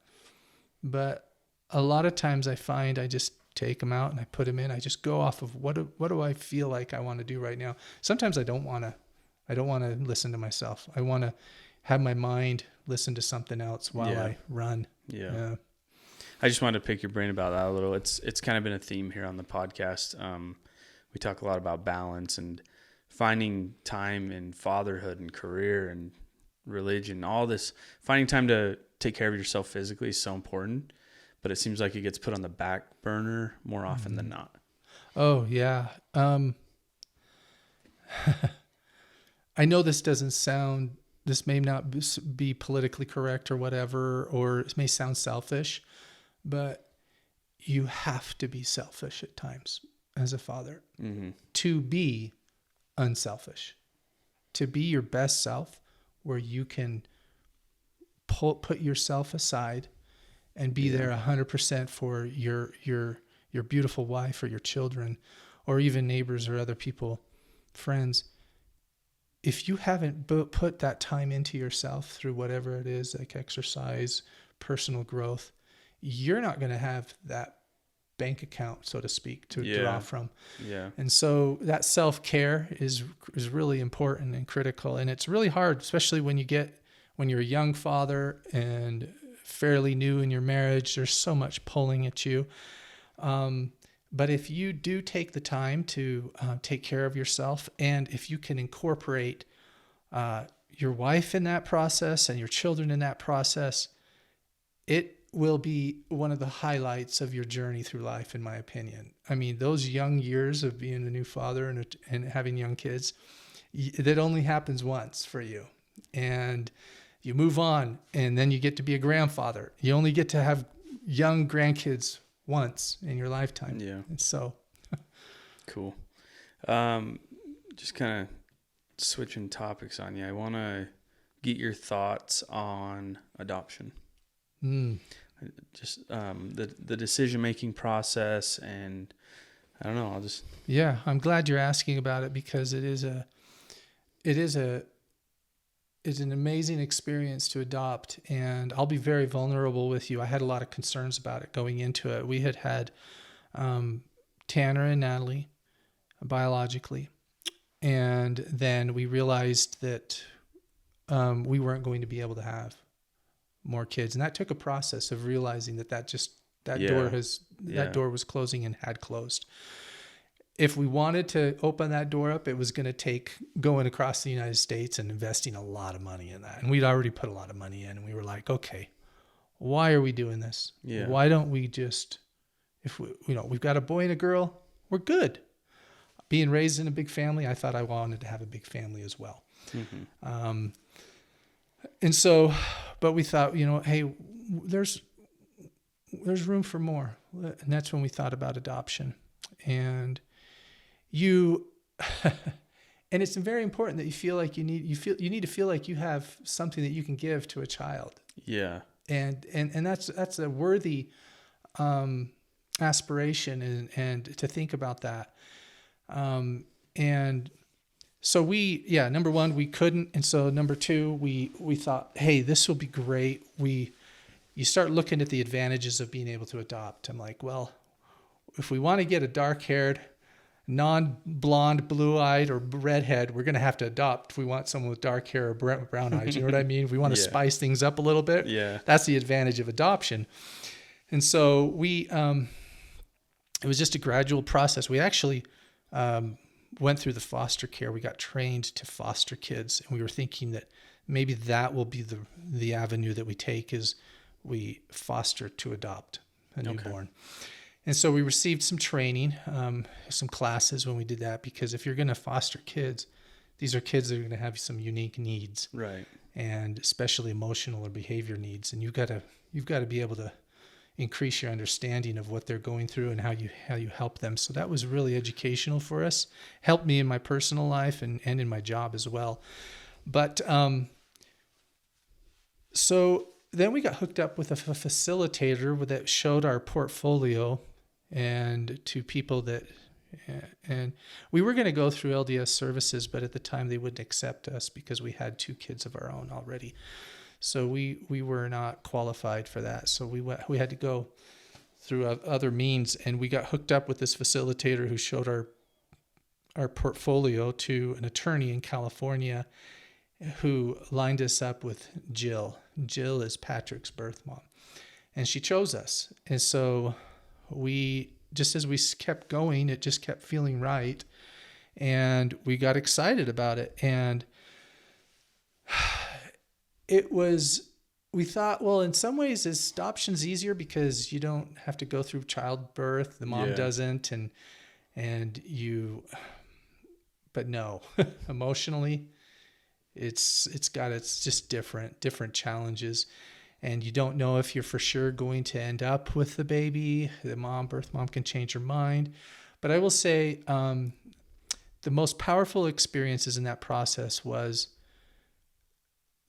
But a lot of times I find I just take them out and I put them in. I just go off of what do I feel like I want to do right now. Sometimes I don't want to listen to myself. I want to have my mind listen to something else while I run. Yeah. I just wanted to pick your brain about that a little. It's kind of been a theme here on the podcast. We talk a lot about balance and finding time in fatherhood and career and religion, all this. Finding time to take care of yourself physically is so important, but it seems like it gets put on the back burner more often than not. Oh, yeah. I know this may not be politically correct or whatever, or it may sound selfish, but you have to be selfish at times as a father to be unselfish, to be your best self, where you can put yourself aside and be there 100% for your beautiful wife or your children, or even neighbors or other people, friends. If you haven't put that time into yourself through whatever it is, like exercise, personal growth, you're not going to have that bank account, so to speak, to draw from. Yeah. And so that self-care is really important and critical. And it's really hard, especially when you're a young father and fairly new in your marriage. There's so much pulling at you. But if you do take the time to take care of yourself, and if you can incorporate your wife in that process and your children in that process, it will be one of the highlights of your journey through life, in my opinion. I mean, those young years of being a new father and having young kids, that only happens once for you. And you move on, and then you get to be a grandfather. You only get to have young grandkids once in your lifetime. Yeah. And so cool. Just kind of switching topics on you. I want to get your thoughts on adoption. Just the decision-making process, and I don't know, Yeah, I'm glad you're asking about it, because it's an amazing experience to adopt, and I'll be very vulnerable with you. I had a lot of concerns about it going into it. We had Tanner and Natalie biologically, and then we realized that we weren't going to be able to have more kids, and that took a process of realizing that door was closing and had closed. If we wanted to open that door up, it was going to take going across the United States and investing a lot of money in that. And we'd already put a lot of money in, and we were like, okay, why are we doing this? Yeah. Why don't we just, if we've got a boy and a girl, we're good. Being raised in a big family, I thought I wanted to have a big family as well. Mm-hmm. And so, but we thought, hey, there's room for more. And that's when we thought about adoption. And and it's very important that you feel like you need to feel like you have something that you can give to a child. Yeah. And that's a worthy aspiration, and to think about that. And so number one, we couldn't. And so number two, we thought, hey, this will be great. You start looking at the advantages of being able to adopt. I'm like, well, if we want to get a dark-haired, non-blonde, blue-eyed, or redhead, we're going to have to adopt if we want someone with dark hair or brown eyes. You know what I mean? If we want to spice things up a little bit. Yeah. That's the advantage of adoption. And so it was just a gradual process. We actually went through the foster care. We got trained to foster kids, and we were thinking that maybe that will be the avenue that we take, is we foster to adopt a newborn. And so we received some training, some classes when we did that, because if you're going to foster kids, these are kids that are going to have some unique needs, right? And especially emotional or behavior needs, and you've got to be able to increase your understanding of what they're going through and how you help them. So that was really educational for us, helped me in my personal life and in my job as well. But so then we got hooked up with a facilitator that showed our portfolio and to people and we were going to go through LDS services, but at the time they wouldn't accept us because we had 2 kids of our own already. So we were not qualified for that. So we had to go through other means, and we got hooked up with this facilitator who showed our portfolio to an attorney in California who lined us up with Jill. Jill is Patrick's birth mom, and she chose us. And so just as we kept going, it just kept feeling right, and we got excited about it. And we thought, well, in some ways, adoption's easier because you don't have to go through childbirth. The mom doesn't, but no, emotionally, it's just different challenges. And you don't know if you're for sure going to end up with the baby. The birth mom can change her mind. But I will say, the most powerful experiences in that process was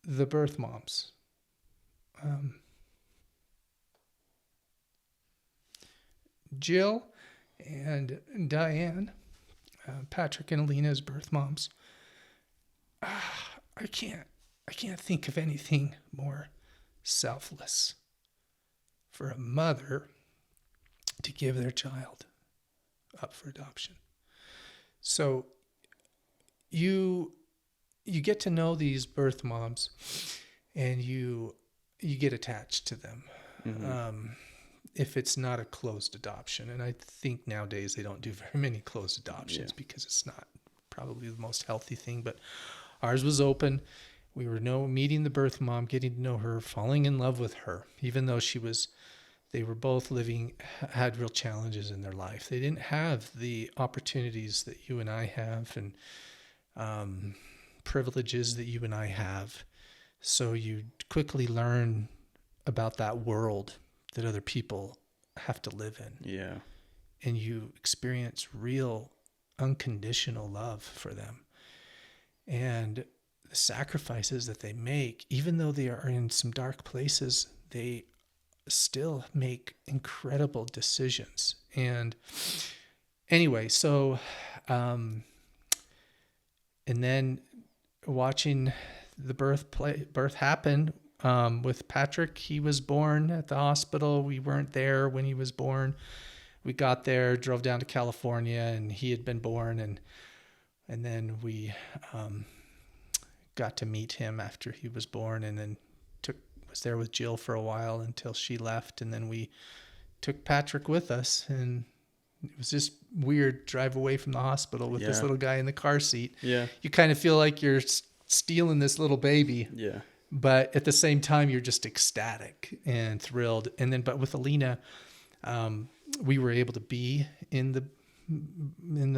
the birth moms. Jill and Diane, Patrick and Alina's birth moms. I can't think of anything more selfless for a mother to give their child up for adoption. So you get to know these birth moms, and you get attached to them. Mm-hmm. If it's not a closed adoption, and I think nowadays they don't do very many closed adoptions because it's not probably the most healthy thing, but ours was open. We were meeting the birth mom, getting to know her, falling in love with her, even though they were both had real challenges in their life. They didn't have the opportunities that you and I have, and privileges that you and I have. So you quickly learn about that world that other people have to live in. Yeah. And you experience real unconditional love for them. And the sacrifices that they make, even though they are in some dark places, they still make incredible decisions. And anyway, so, and then watching the birth happen, with Patrick, he was born at the hospital. We weren't there when he was born. We got there, drove down to California, and he had been born, and then we got to meet him after he was born, and then was there with Jill for a while until she left, and then we took Patrick with us, and it was just weird drive away from the hospital with this little guy in the car seat. Yeah, you kind of feel like you're stealing this little baby. Yeah. But at the same time, you're just ecstatic and thrilled. And then, but with Alina, we were able to be in the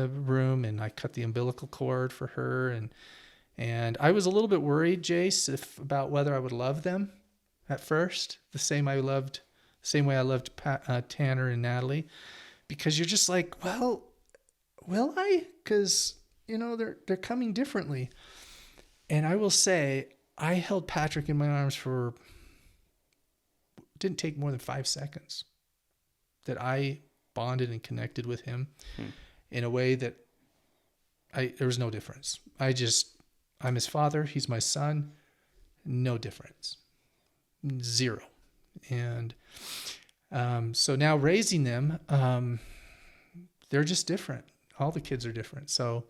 room, and I cut the umbilical cord for her. And I was a little bit worried, Jace, about whether I would love them at first, the same way I loved Tanner and Natalie, because you're just like, well, will I? Because, they're coming differently. And I will say, I held Patrick in my arms didn't take more than 5 seconds that I bonded and connected with him in a way that there was no difference. I'm his father. He's my son. No difference. Zero. And so now raising them, they're just different. All the kids are different. So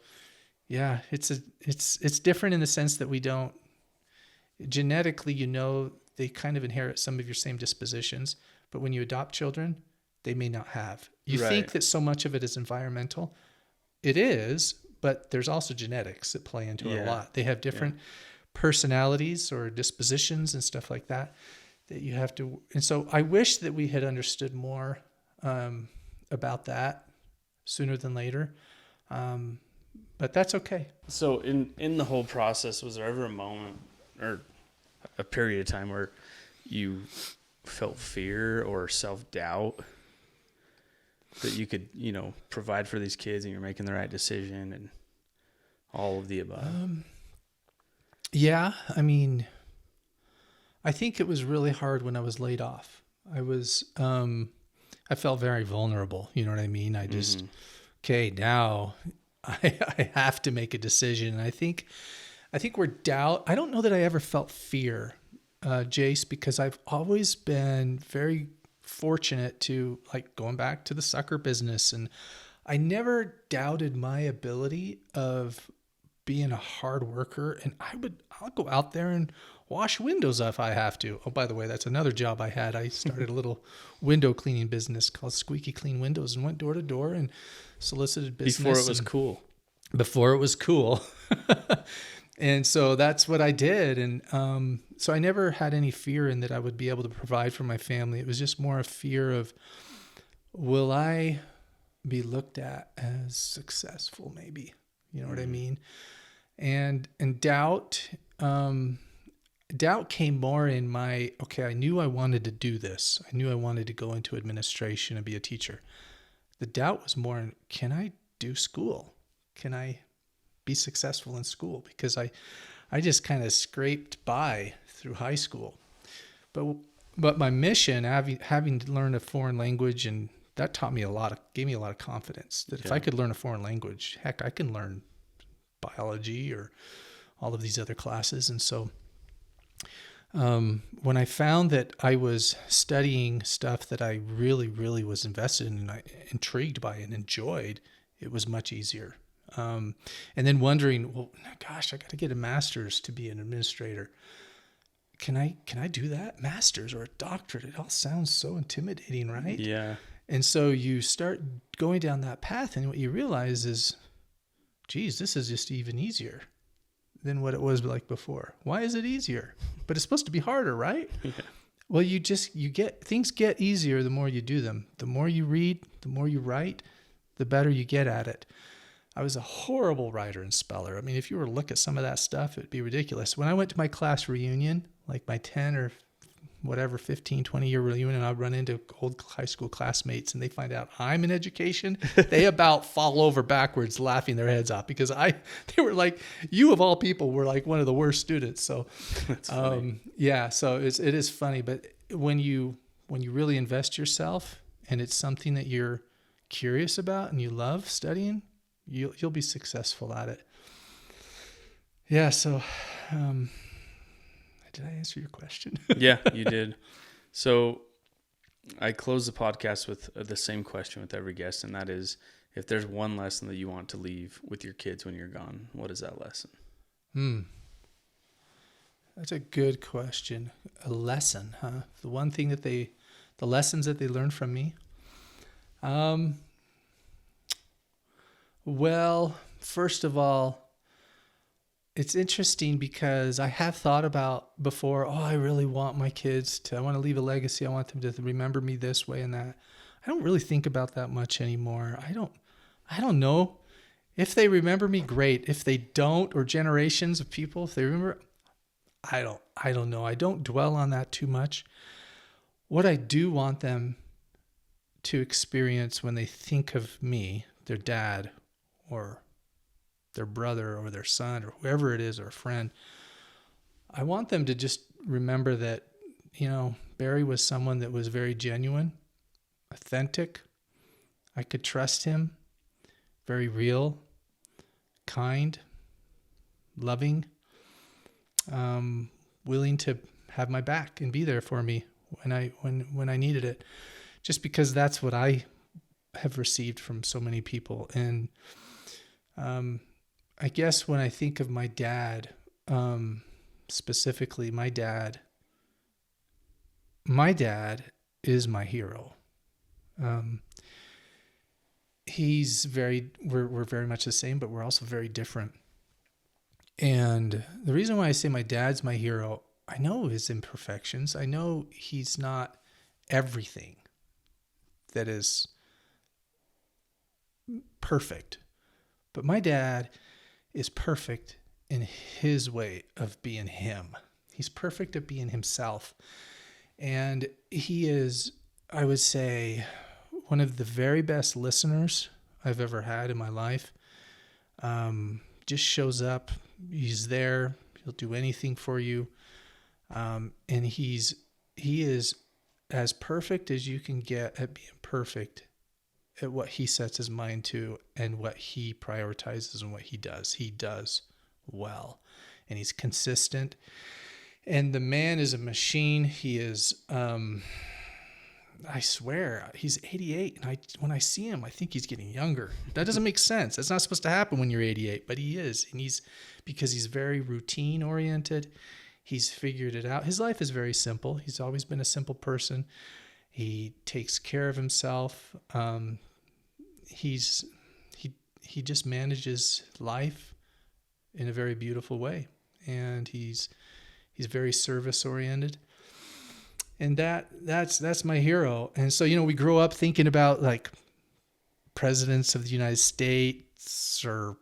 yeah, it's different in the sense that we don't, genetically, they kind of inherit some of your same dispositions, but when you adopt children, they may not have. You think that so much of it is environmental. It is, but there's also genetics that play into it a lot. They have different personalities or dispositions and stuff like that you have to. And so I wish that we had understood more about that sooner than later. But that's okay. So in the whole process, was there ever a moment or a period of time where you felt fear or self-doubt that you could, provide for these kids and you're making the right decision and all of the above? Yeah. I mean, I think it was really hard when I was laid off. I felt very vulnerable. You know what I mean? I just, okay, now I have to make a decision. And I think where doubt, I don't know that I ever felt fear, Jace, because I've always been very fortunate to, like, going back to the sucker business, and I never doubted my ability of being a hard worker, and I'll go out there and wash windows if I have to. Oh, by the way, that's another job I had. I started a little window cleaning business called Squeaky Clean Windows, and went door to door and solicited business. Before it was cool. Before it was cool. And so that's what I did. And so I never had any fear in that I would be able to provide for my family. It was just more a fear of, will I be looked at as successful, maybe? You know what I mean? And doubt came more in I knew I wanted to do this. I knew I wanted to go into administration and be a teacher. The doubt was more in, can I do school? Can I be successful in school? Because I just kind of scraped by through high school. But my mission, having to learn a foreign language, and that taught me gave me a lot of confidence that if I could learn a foreign language, heck, I can learn biology or all of these other classes. And so when I found that I was studying stuff that I really, really was invested in and I intrigued by and enjoyed, it was much easier. And then wondering, well, gosh, I got to get a master's to be an administrator. Can I do that? Master's or a doctorate? It all sounds so intimidating, right? Yeah. And so you start going down that path, and what you realize is, geez, this is just even easier than what it was like before. Why is it easier? But it's supposed to be harder, right? Yeah. Well, things get easier the more you do them. The more you read, the more you write, the better you get at it. I was a horrible writer and speller. I mean, if you were to look at some of that stuff, it'd be ridiculous. When I went to my class reunion, like my 10 or whatever, 15, 20-year reunion, I'd run into old high school classmates and they find out I'm in education. They about fall over backwards laughing their heads off because they were like, you of all people were like one of the worst students. So, that's funny. Yeah, so it is funny. But when you really invest yourself and it's something that you're curious about and you love studying, you'll be successful at it. Yeah. So, did I answer your question? Yeah, you did. So I close the podcast with the same question with every guest, and that is, if there's one lesson that you want to leave with your kids when you're gone, what is that lesson? That's a good question. A lesson, huh? The one thing the lessons that they learned from me. Well, first of all, it's interesting because I have thought about before, I really want my kids I want to leave a legacy. I want them to remember me this way and that. I don't really think about that much anymore. I don't know. If they remember me, great. If they don't, or generations of people, if they remember, I don't know. I don't dwell on that too much. What I do want them to experience when they think of me, their dad, or their brother or their son or whoever it is, or a friend, I want them to just remember that, Barry was someone that was very genuine, authentic. I could trust him, very real, kind, loving, willing to have my back and be there for me when I needed it, just because that's what I have received from so many people. And, I guess when I think of my dad, specifically my dad is my hero. We're very much the same, but we're also very different. And the reason why I say my dad's my hero, I know his imperfections. I know he's not everything that is perfect, but my dad is perfect in his way of being him. He's perfect at being himself. And he is, I would say, one of the very best listeners I've ever had in my life. Just shows up. He's there. He'll do anything for you. And he is as perfect as you can get at being perfect at what he sets his mind to and what he prioritizes and what he does. He does well, and he's consistent. And the man is a machine. He is, I swear, he's 88. And when I see him, I think he's getting younger. That doesn't make sense. That's not supposed to happen when you're 88, but he is. And because he's very routine oriented. He's figured it out. His life is very simple. He's always been a simple person. He takes care of himself. He just manages life in a very beautiful way, and he's very service oriented. And that's my hero. And so we grow up thinking about like presidents of the United States or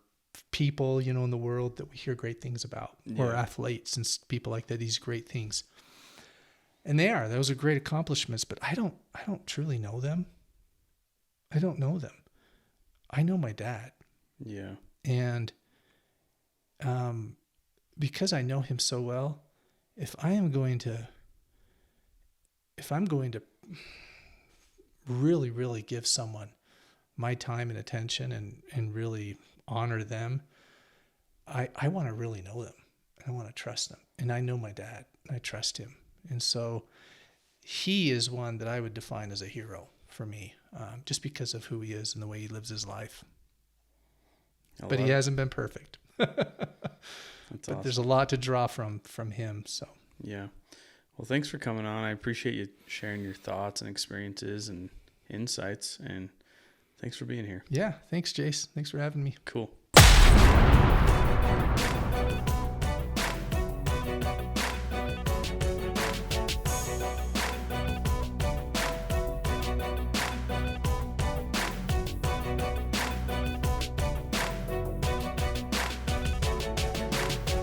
people in the world that we hear great things about, or athletes and people like that. These great things. And those are great accomplishments, but I don't truly know them. I don't know them. I know my dad. Yeah. And because I know him so well, if I'm going to really, really give someone my time and attention and really honor them, I want to really know them. I want to trust them. and I know my dad. I trust him. And so he is one that I would define as a hero for me, just because of who he is and the way he lives his life. But he hasn't been perfect. But awesome. There's a lot to draw from him. So yeah. Well, thanks for coming on. I appreciate you sharing your thoughts and experiences and insights, and thanks for being here. Yeah. Thanks, Jace. Thanks for having me. Cool.